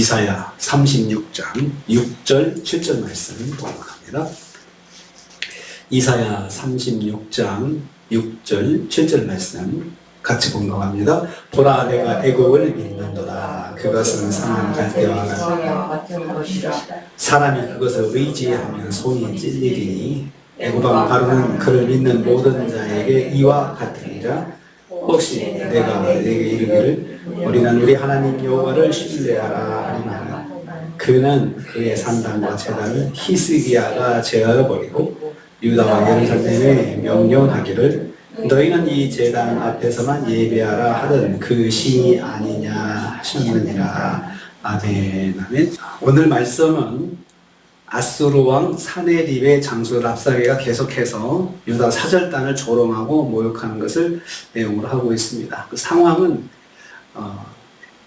이사야 36장 6절 7절 말씀 봉독합니다. 이사야 36장 6절 7절 말씀 같이 봉독합니다. 보라 내가 애국을 믿는도다. 그것은 상한 갈대와 같은 것이라. 사람이 그것을 의지하면 손이 찔리리니 애국 왕 바로는 그를 믿는 모든 자에게 이와 같으리라. 혹시 내가 내게 이르기를 우리는 우리 하나님 여호와를 신뢰하라 하리나 그는 그의 산당과 제단을 히스기야가 제어버리고 유다와 예루살렘에 명령하기를 너희는 이 제단 앞에서만 예배하라 하던 그 신이 아니냐 하시느니라. 아멘. 아멘. 오늘 말씀은 아수르 왕 사네립의 장수 랍사게가 계속해서 유다 사절단을 조롱하고 모욕하는 것을 내용으로 하고 있습니다. 그 상황은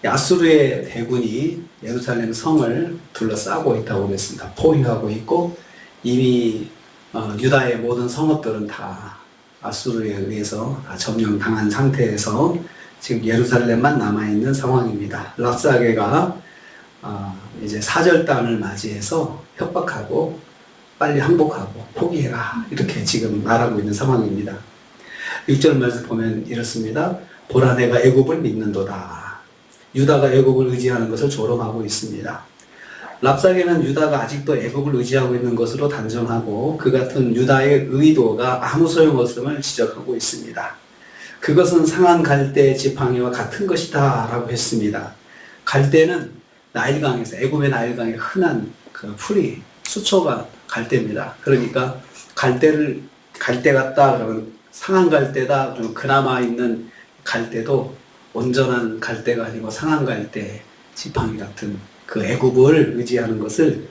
아수르의 대군이 예루살렘 성을 둘러싸고 있다고 그랬습니다. 포위하고 있고 이미 유다의 모든 성읍들은 다 아수르에 의해서 다 점령당한 상태에서 지금 예루살렘만 남아있는 상황입니다. 랍사게가 이제 사절단을 맞이해서 협박하고 빨리 항복하고 포기해라 이렇게 지금 말하고 있는 상황입니다. 6절 말씀 보면 이렇습니다. 보라 내가 애굽을 믿는도다. 유다가 애굽을 의지하는 것을 조롱하고 있습니다. 랍사게는 유다가 아직도 애굽을 의지하고 있는 것으로 단정하고 그 같은 유다의 의도가 아무 소용없음을 지적하고 있습니다. 그것은 상한 갈대 지팡이와 같은 것이다 라고 했습니다. 갈대는 나일강에서 애굽의 나일강에 흔한 그 풀이 수초가 갈대입니다. 그러니까 갈대 같다 그러면 상한 갈대다 그러면 그나마 있는 갈대도 온전한 갈대가 아니고 상한 갈대 지팡이 같은 그 애굽을 의지하는 것을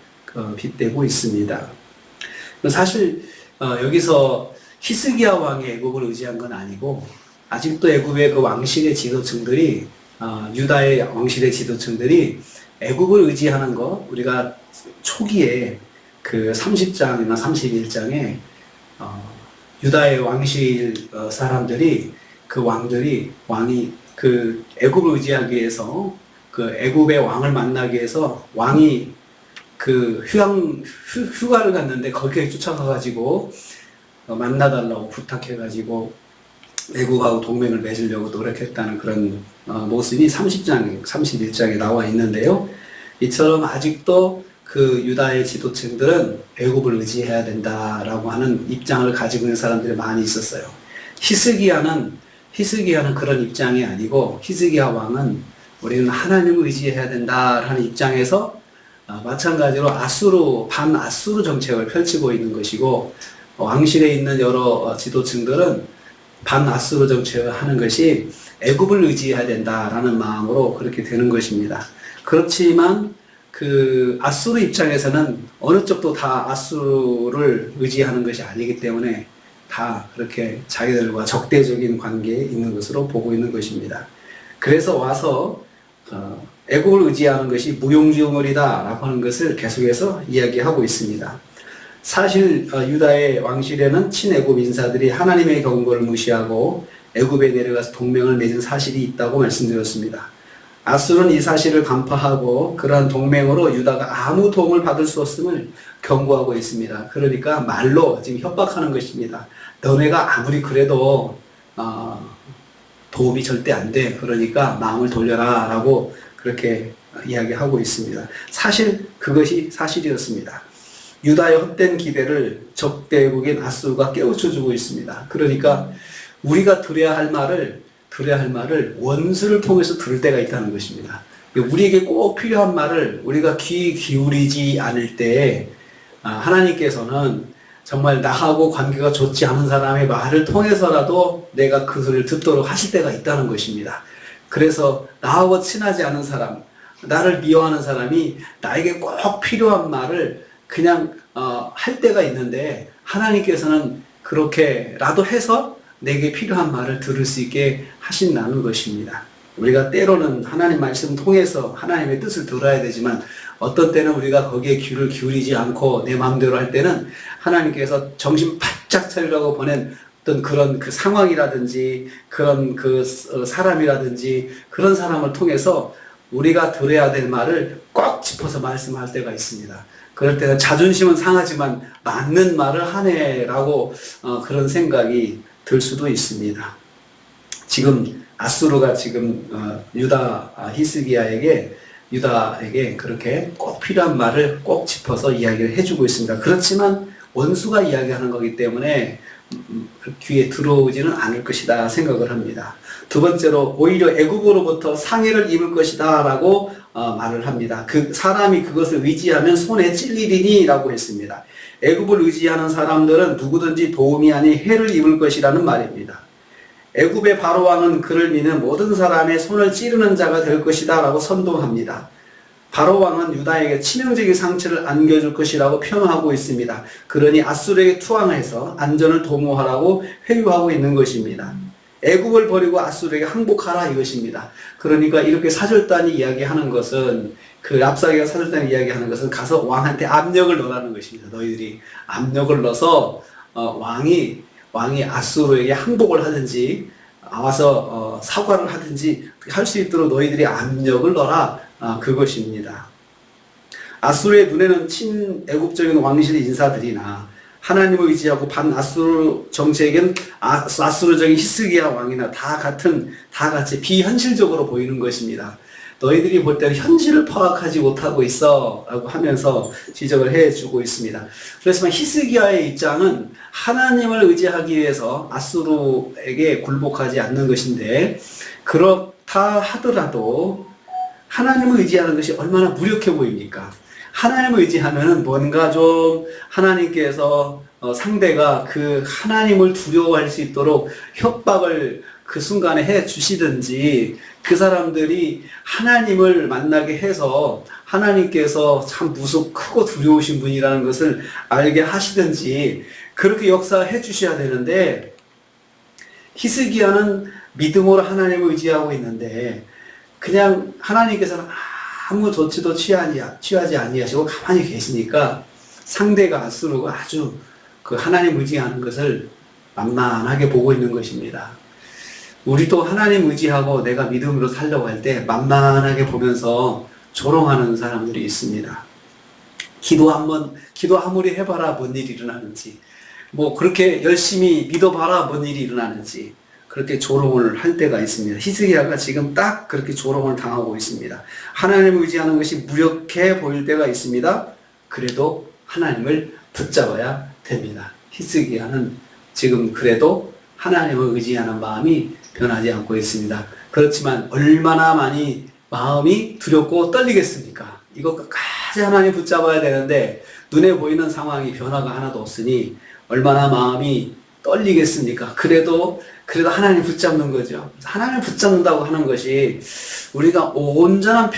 빗대고 있습니다. 사실 여기서 히스기야 왕의 애굽을 의지한 건 아니고 아직도 애굽의 그 왕실의 지도층들이 유다의 왕실의 지도층들이 애굽을 의지하는 것, 우리가 초기에 그 30장이나 31장에 유다의 왕실 사람들이 그 왕이 그 애굽을 의지하기 위해서 그 애굽의 왕을 만나기 위해서 왕이 그 휴가를 갔는데 거기에 쫓아가가지고 만나달라고 부탁해가지고 애굽하고 동맹을 맺으려고 노력했다는 그런 모습이 30장, 31장에 나와 있는데요. 이처럼 아직도 그 유다의 지도층들은 애굽을 의지해야 된다라고 하는 입장을 가지고 있는 사람들이 많이 있었어요. 히스기야는 그런 입장이 아니고 히스기야 왕은 우리는 하나님을 의지해야 된다라는 입장에서 마찬가지로 반아수르 정책을 펼치고 있는 것이고 왕실에 있는 여러 지도층들은 반아수르 정책을 하는 것이 애굽을 의지해야 된다라는 마음으로 그렇게 되는 것입니다. 그렇지만 그 아수르 입장에서는 어느 쪽도 다 아수르를 의지하는 것이 아니기 때문에 다 그렇게 자기들과 적대적인 관계에 있는 것으로 보고 있는 것입니다. 그래서 와서 애굽을 의지하는 것이 무용지물이다 라고 하는 것을 계속해서 이야기하고 있습니다. 사실 유다의 왕실에는 친애굽 인사들이 하나님의 경고를 무시하고 애굽에 내려가서 동맹을 맺은 사실이 있다고 말씀드렸습니다. 아수르는 이 사실을 간파하고 그러한 동맹으로 유다가 아무 도움을 받을 수 없음을 경고하고 있습니다. 그러니까 말로 지금 협박하는 것입니다. 너네가 아무리 그래도 도움이 절대 안 돼. 그러니까 마음을 돌려라 라고 그렇게 이야기하고 있습니다. 사실 그것이 사실이었습니다. 유다의 헛된 기대를 적대국인 아수르가 깨우쳐주고 있습니다. 그러니까 우리가 들어야 할 말을 원수를 통해서 들을 때가 있다는 것입니다. 우리에게 꼭 필요한 말을 우리가 귀 기울이지 않을 때 하나님께서는 정말 나하고 관계가 좋지 않은 사람의 말을 통해서라도 내가 그 소리를 듣도록 하실 때가 있다는 것입니다. 그래서 나하고 친하지 않은 사람, 나를 미워하는 사람이 나에게 꼭 필요한 말을 그냥 할 때가 있는데 하나님께서는 그렇게라도 해서 내게 필요한 말을 들을 수 있게 하신다는 것입니다. 우리가 때로는 하나님 말씀 통해서 하나님의 뜻을 들어야 되지만 어떤 때는 우리가 거기에 귀를 기울이지 않고 내 마음대로 할 때는 하나님께서 정신 바짝 차리라고 보낸 어떤 그런 그 상황이라든지 그런 그 사람이라든지 그런 사람을 통해서 우리가 들어야 될 말을 꼭 짚어서 말씀할 때가 있습니다. 그럴 때는 자존심은 상하지만 맞는 말을 하네라고 그런 생각이 들 수도 있습니다. 지금 아수르가 지금 유다에게 그렇게 꼭 필요한 말을 꼭 짚어서 이야기를 해주고 있습니다. 그렇지만 원수가 이야기하는 거기 때문에 귀에 들어오지는 않을 것이다 생각을 합니다. 두 번째로 오히려 애굽으로부터 상해를 입을 것이다 라고 말을 합니다. 그 사람이 그것을 의지하면 손에 찔리리니 라고 했습니다. 애굽을 의지하는 사람들은 누구든지 도움이 아닌 해를 입을 것이라는 말입니다. 애굽의 바로왕은 그를 믿는 모든 사람의 손을 찌르는 자가 될 것이다 라고 선동합니다. 바로왕은 유다에게 치명적인 상처를 안겨줄 것이라고 표현하고 있습니다. 그러니 아수르에게 투항해서 안전을 도모하라고 회유하고 있는 것입니다. 애굽을 버리고 아수르에게 항복하라 이것입니다. 그러니까 이렇게 사절단이 이야기하는 것은 랍사게가 사절단이 이야기하는 것은 가서 왕한테 압력을 넣으라는 것입니다. 너희들이 압력을 넣어서 왕이 아수르에게 항복을 하든지 와서 사과를 하든지 할 수 있도록 너희들이 압력을 넣어라 그것입니다. 아수르의 눈에는 친애국적인 왕실 인사들이나 하나님을 의지하고 반아수르 정책은 아수르적인 히스기야 왕이나 다 같이 비현실적으로 보이는 것입니다. 너희들이 볼 때는 현실을 파악하지 못하고 있어 라고 하면서 지적을 해주고 있습니다. 그렇지만 히스기야의 입장은 하나님을 의지하기 위해서 아수르에게 굴복하지 않는 것인데 그렇다 하더라도 하나님을 의지하는 것이 얼마나 무력해 보입니까? 하나님을 의지하면 뭔가 좀 하나님께서 상대가 그 하나님을 두려워할 수 있도록 협박을 그 순간에 해 주시든지 그 사람들이 하나님을 만나게 해서 하나님께서 참 크고 두려우신 분이라는 것을 알게 하시든지 그렇게 역사해 주셔야 되는데 히스기야는 믿음으로 하나님을 의지하고 있는데 그냥 하나님께서는 아무 조치도 취하지 아니하시고 가만히 계시니까 상대가 아수르가 아주 그 하나님 의지하는 것을 만만하게 보고 있는 것입니다. 우리도 하나님 의지하고 내가 믿음으로 살려고 할 때 만만하게 보면서 조롱하는 사람들이 있습니다. 기도 아무리 해봐라 뭔 일이 일어나는지 그렇게 열심히 믿어봐라 뭔 일이 일어나는지 그렇게 조롱을 할 때가 있습니다. 히스기야가 지금 딱 그렇게 조롱을 당하고 있습니다. 하나님을 의지하는 것이 무력해 보일 때가 있습니다. 그래도 하나님을 붙잡아야 됩니다. 히스기야는 지금 그래도 하나님을 의지하는 마음이 변하지 않고 있습니다. 그렇지만 얼마나 많이 마음이 두렵고 떨리겠습니까? 이거 끝까지 하나님 붙잡아야 되는데 눈에 보이는 상황이 변화가 하나도 없으니 얼마나 마음이 떨리겠습니까? 그래도 하나님 붙잡는 거죠. 하나님 붙잡는다고 하는 것이 우리가 온전한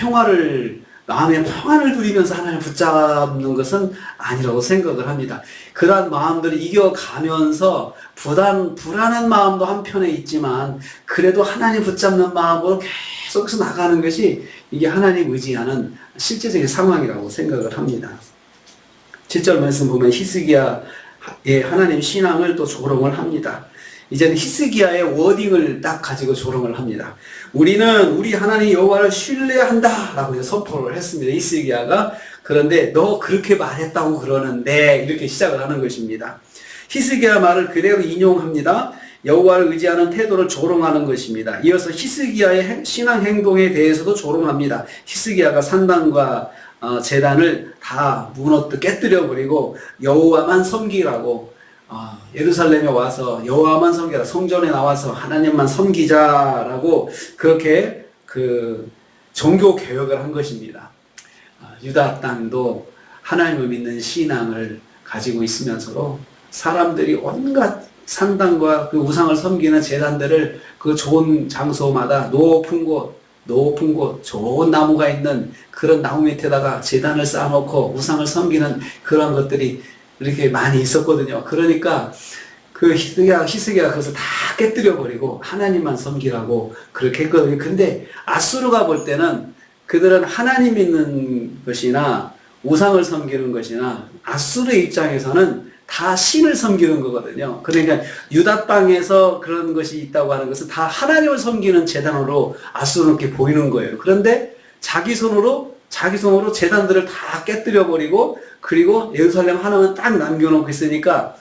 마음의 평안을 누리면서 하나님을 붙잡는 것은 아니라고 생각을 합니다. 그러한 마음들을 이겨가면서 불안한 마음도 한편에 있지만 그래도 하나님 붙잡는 마음으로 계속해서 나가는 것이 이게 하나님 의지하는 실제적인 상황이라고 생각을 합니다. 7절 말씀 보면 히스기야의 하나님 신앙을 또 조롱을 합니다. 이제는 히스기야의 워딩을 딱 가지고 조롱을 합니다. 우리는 우리 하나님 여호와를 신뢰한다 라고 선포를 했습니다. 히스기야가. 그런데 너 그렇게 말했다고 그러는데 이렇게 시작을 하는 것입니다. 히스기야 말을 그대로 인용합니다. 여호와를 의지하는 태도를 조롱하는 것입니다. 이어서 히스기야의 신앙 행동에 대해서도 조롱합니다. 히스기야가 산당과 제단을 다 깨뜨려 버리고 여호와만 섬기라고 예루살렘에 와서 여호와만 섬기라, 성전에 나와서 하나님만 섬기자라고 그렇게 종교 개혁을 한 것입니다. 유다 땅도 하나님을 믿는 신앙을 가지고 있으면서도 사람들이 온갖 산당과 그 우상을 섬기는 제단들을 그 좋은 장소마다 높은 곳, 좋은 나무가 있는 그런 나무 밑에다가 제단을 쌓아놓고 우상을 섬기는 그런 것들이 이렇게 많이 있었거든요. 그러니까 그 히스기야가 그것을 다 깨뜨려버리고 하나님만 섬기라고 그렇게 했거든요. 근데 아수르가 볼 때는 그들은 하나님 믿는 것이나 우상을 섬기는 것이나 아수르의 입장에서는 다 신을 섬기는 거거든요. 그러니까 유다 땅에서 그런 것이 있다고 하는 것은 다 하나님을 섬기는 제단으로 아수르는 이렇게 보이는 거예요. 그런데 자기 손으로 제단들을 다 깨뜨려 버리고, 그리고 예루살렘 하나만 딱 남겨놓고 있으니까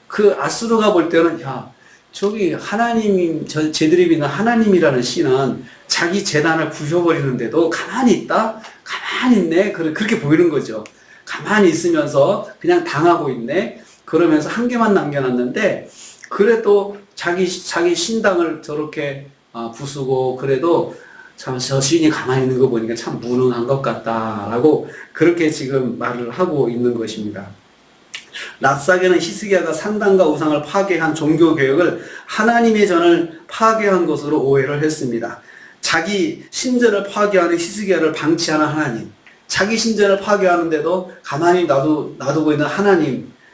그 아수르가 볼 때는, 야, 저기 하나님, 쟤들이 믿는 하나님이라는 신은 자기 제단을 부셔버리는데도 가만히 있다? 가만히 있네? 그렇게 보이는 거죠. 가만히 있으면서 그냥 당하고 있네? 그러면서 한 개만 남겨놨는데, 그래도 자기 신당을 저렇게 부수고, 그래도 참 저 신이 가만히 있는 거 보니까 참 무능한 것 같다라고 그렇게 지금 말을 하고 있는 것입니다. 랍사게는 히스기야가 산당과 우상을 파괴한 종교개혁을 하나님의 전을 파괴한 것으로 오해를 했습니다. 자기 신전을 파괴하는 히스기야를 방치하는 하나님, 자기 신전을 파괴하는데도 가만히 놔두고 있는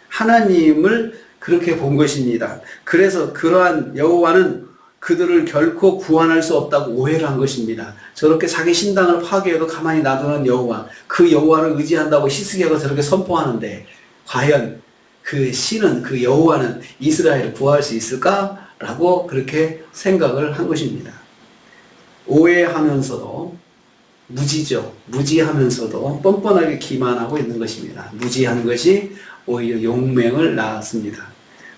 하나님을 그렇게 본 것입니다. 그래서 그러한 여호와는 그들을 결코 구원할 수 없다고 오해를 한 것입니다. 저렇게 자기 신당을 파괴해도 가만히 놔두는 여호와, 그 여호와를 의지한다고 히스기야가 저렇게 선포하는데, 과연 그 신은, 그 여호와는 이스라엘을 구할 수 있을까라고 그렇게 생각을 한 것입니다. 오해하면서도 무지하면서도 뻔뻔하게 기만하고 있는 것입니다. 무지한 것이 오히려 용맹을 낳았습니다.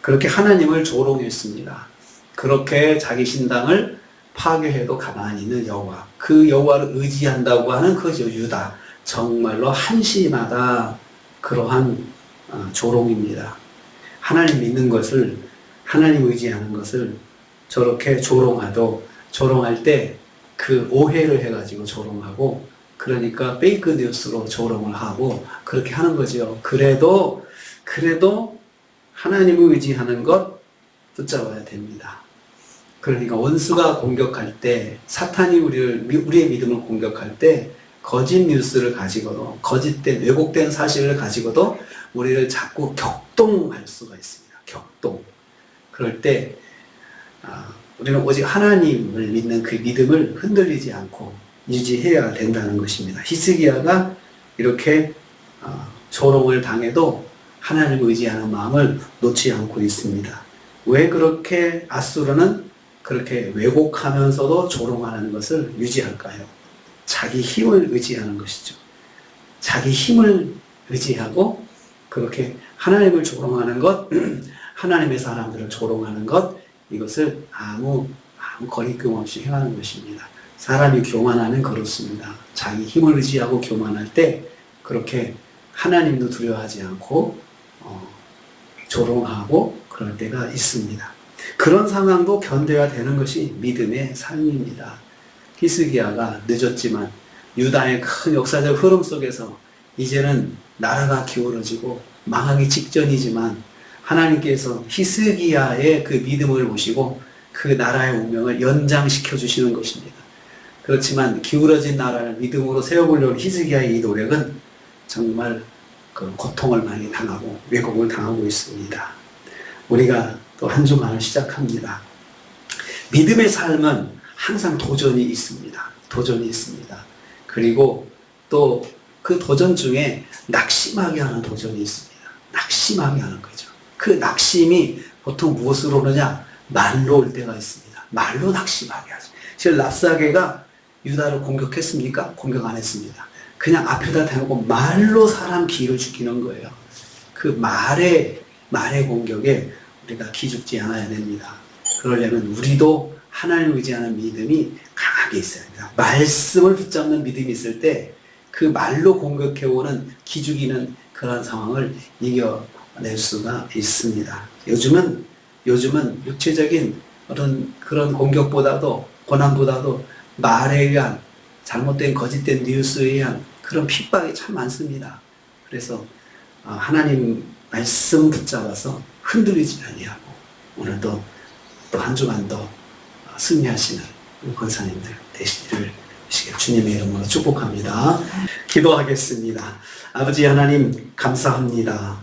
그렇게 하나님을 조롱했습니다. 그렇게 자기 신당을 파괴해도 가만히 있는 여호와, 그 여호와를 의지한다고 하는 그 유다, 정말로 한심하다, 그러한 조롱입니다. 하나님 믿는 것을, 하나님 의지하는 것을 저렇게 조롱할 때 그 오해를 해가지고 조롱하고, 그러니까 페이크 뉴스로 조롱을 하고 그렇게 하는 거죠. 그래도 하나님을 의지하는 것 붙잡아야 됩니다. 그러니까 원수가 공격할 때, 사탄이 우리의 믿음을 공격할 때, 거짓 뉴스를 가지고도, 거짓된, 왜곡된 사실을 가지고도 우리를 자꾸 격동할 수가 있습니다. 격동. 그럴 때 우리는 오직 하나님을 믿는 그 믿음을 흔들리지 않고 유지해야 된다는 것입니다. 히스기야가 이렇게 조롱을 당해도 하나님을 의지하는 마음을 놓지 않고 있습니다. 왜 그렇게 아수르는 그렇게 왜곡하면서도 조롱하는 것을 유지할까요? 자기 힘을 의지하는 것이죠. 자기 힘을 의지하고 그렇게 하나님을 조롱하는 것, 하나님의 사람들을 조롱하는 것, 이것을 아무 거리낌 없이 행하는 것입니다. 사람이 교만하면 그렇습니다. 자기 힘을 의지하고 교만할 때 그렇게 하나님도 두려워하지 않고 조롱하고 그럴 때가 있습니다. 그런 상황도 견뎌야 되는 것이 믿음의 삶입니다. 히스기야가 늦었지만 유다의 큰 역사적 흐름 속에서 이제는 나라가 기울어지고 망하기 직전이지만 하나님께서 히스기야의 그 믿음을 보시고 그 나라의 운명을 연장시켜 주시는 것입니다. 그렇지만 기울어진 나라를 믿음으로 세워보려는 히스기야의 이 노력은 정말 그 고통을 많이 당하고 왜곡을 당하고 있습니다. 우리가 또 한 주간을 시작합니다. 믿음의 삶은 항상 도전이 있습니다. 그리고 또 그 도전 중에 낙심하게 하는 도전이 있습니다. 낙심하게 하는 거죠. 그 낙심이 보통 무엇으로 오느냐? 말로 올 때가 있습니다. 말로 낙심하게 하죠. 지금 랍사게가 유다를 공격했습니까? 공격 안 했습니다. 그냥 앞에다 대놓고 말로 사람 기를 죽이는 거예요. 그 말의 공격에 우리가 기죽지 않아야 됩니다. 그러려면 우리도 하나님을 의지하는 믿음이 강하게 있어야 합니다. 말씀을 붙잡는 믿음이 있을 때 그 말로 공격해오는 기죽이는 그런 상황을 이겨낼 수가 있습니다. 요즘은 육체적인 그런 공격보다도, 고난보다도 말에 의한 잘못된 거짓된 뉴스에 의한 그런 핍박이 참 많습니다. 그래서 하나님 말씀 붙잡아서 흔들리지 아니하고 오늘도 또 한 주간 더 승리하시는 우리 권사님들 되시기를 주님의 이름으로 축복합니다. 기도하겠습니다. 아버지 하나님 감사합니다.